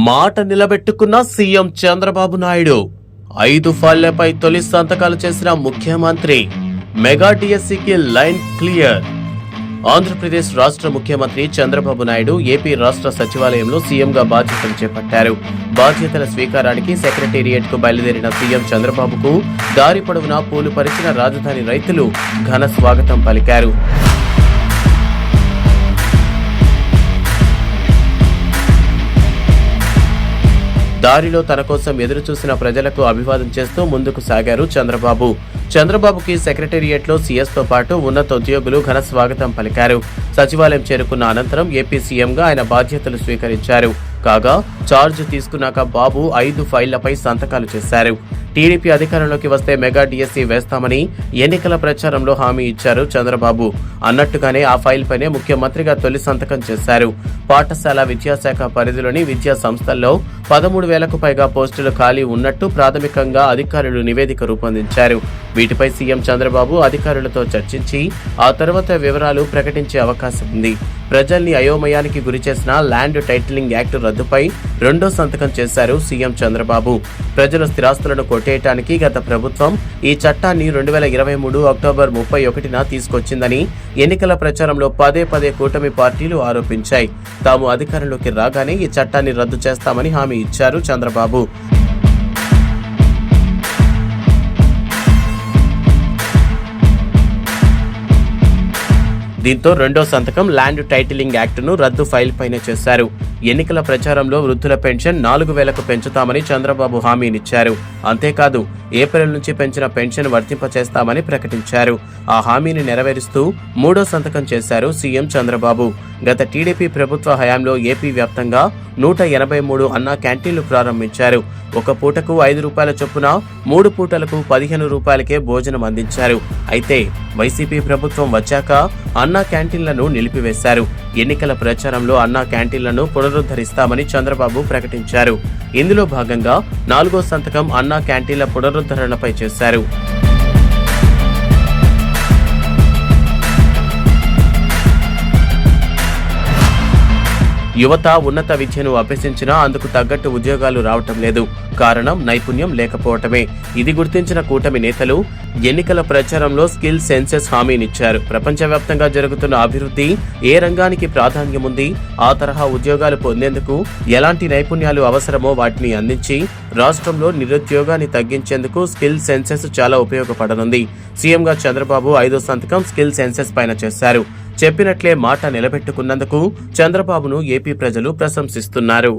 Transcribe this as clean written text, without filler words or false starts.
మాట నిలబెట్టుకున్న సీఎం చంద్రబాబు నాయుడు 5 ఫైళ్లపై తొలి సంతకాలు చేసిన ముఖ్యమంత్రి. మెగా డిఎస్సికి లైన్ క్లియర్. ఆంధ్రప్రదేశ్ రాష్ట్ర ముఖ్యమంత్రి చంద్రబాబు నాయుడు ఏపీ రాష్ట్ర సచివాలయంలో సీఎంగా బాధ్యతలు చేపట్టారు. బాధ్యతల స్వీకారానికి సెక్రటేరియట్ కు బయలుదేరిన సీఎం చంద్రబాబుకు దారి పొడవునా పూలు పరిచిన రాజధాని రైతులు ఘన స్వాగతం పలికారు. దారిలో తన కోసం ఎదురు చూసిన ప్రజలకు అభివాదం చేస్తూ ముందుకు సాగారు చంద్రబాబు. చంద్రబాబుకి సెక్రటేరియట్ లో సీఎస్ తో పాటు ఉన్నత ఉద్యోగులు ఘన స్వాగతం పలికారు. సచివాలయం చేరుకున్న అనంతరం ఏపీ సీఎంగా ఆయన బాధ్యతలు స్వీకరించారు. కాగా చార్జ్ తీసుకున్నాక బాబు 5 ఫైళ్లపై సంతకాలు చేశారు. టీడీపీ అధికారంలోకి వస్తే మెగా డిఎస్సి వేస్తామని ఎన్నికల ప్రచారంలో హామీ ఇచ్చారు చంద్రబాబు. అన్నట్టుగానే ఆ ఫైల్ పైనే ముఖ్యమంత్రిగా తొలి సంతకం చేశారు. పాఠశాల విద్యాశాఖ పరిధిలోని విద్యా సంస్థల్లో 13,000కు పైగా పోస్టులు ఖాళీ ఉన్నట్టు ప్రాథమికంగా అధికారులు నివేదిక రూపొందించారు. వీటిపై సీఎం చంద్రబాబు అధికారులతో చర్చించి ఆ తర్వాత వివరాలు ప్రకటించే అవకాశం ఉంది. ప్రజల్ని అయోమయానికి గురిచేసిన ల్యాండ్ టైటిలింగ్ యాక్ట్ రద్దుపై రెండో సంతకం చేశారు సీఎం చంద్రబాబు. ప్రజల స్థిరాస్తులను కొట్టేయటానికి గత ప్రభుత్వం ఈ చట్టాన్ని 2023 అక్టోబర్ 31న తీసుకొచ్చిందని ఎన్నికల ప్రచారంలో పదే కూటమి పార్టీలు ఆరోపించాయి. తాము అధికారంలోకి రాగానే ఈ చట్టాన్ని రద్దు చేస్తామని హామీ ఇచ్చారు చంద్రబాబు. దీంతో రెండో సంతకం ల్యాండ్ టైటిలింగ్ యాక్ట్ ను రద్దు ఫైల్ పైన చేశారు. ఎన్నికల ప్రచారంలో వృద్ధుల పెన్షన్ 4,000కు పెంచుతామని చంద్రబాబు హామీనిచ్చారు. అంతేకాదు ఏప్రిల్ నుంచి పెంచిన పెన్షన్ వర్తింపచేస్తామని ప్రకటించారు. ఆ హామీని నెరవేరుస్తూ మూడో సంతకం చేశారు సీఎం చంద్రబాబు. గత టీడీపీ ప్రభుత్వ హయాంలో ఏపీ వ్యాప్తంగా 183 అన్నా క్యాంటీన్లు ప్రారంభించారు. ఒక పూటకు 5 రూపాయల చొప్పున 3 పూటలకు 15 రూపాయలకే భోజనం అందించారు. అయితే వైసీపీ ప్రభుత్వం వచ్చాక అన్నా క్యాంటీన్లను నిలిపివేశారు. ఎన్నికల ప్రచారంలో అన్నా క్యాంటీన్లను పునరుద్ధరిస్తామని చంద్రబాబు ప్రకటించారు. ఇందులో భాగంగా 4వ సంతకం అన్నా క్యాంటీన్ల పునరుద్ధరణపై చేశారు. యువత ఉన్నత విద్యను అభ్యసించినా అందుకు తగ్గట్టు ఉద్యోగాలు రావటం లేదు. కారణం నైపుణ్యం లేకపోవటమే. ఇది గుర్తించిన కూటమి నేతలు ఎన్నికల ప్రచారంలో స్కిల్ సెన్సెస్ హామీనిచ్చారు. ప్రపంచవ్యాప్తంగా జరుగుతున్న అభివృద్ధి ఏ రంగానికి ప్రాధాన్యముంది, ఆ తరహా ఉద్యోగాలు పొందేందుకు ఎలాంటి నైపుణ్యాలు అవసరమో వాటిని అందించి రాష్ట్రంలో నిరుద్యోగాన్ని తగ్గించేందుకు స్కిల్ సెన్సెస్ చాలా ఉపయోగపడనుంది. సీఎంగా చంద్రబాబు 5వ సంతకం స్కిల్ సెన్సెస్ పైన చేశారు. చెప్పినట్లే మాట నిలబెట్టుకున్నందుకు చంద్రబాబును ఏపీ ప్రజలు ప్రశంసిస్తున్నారు.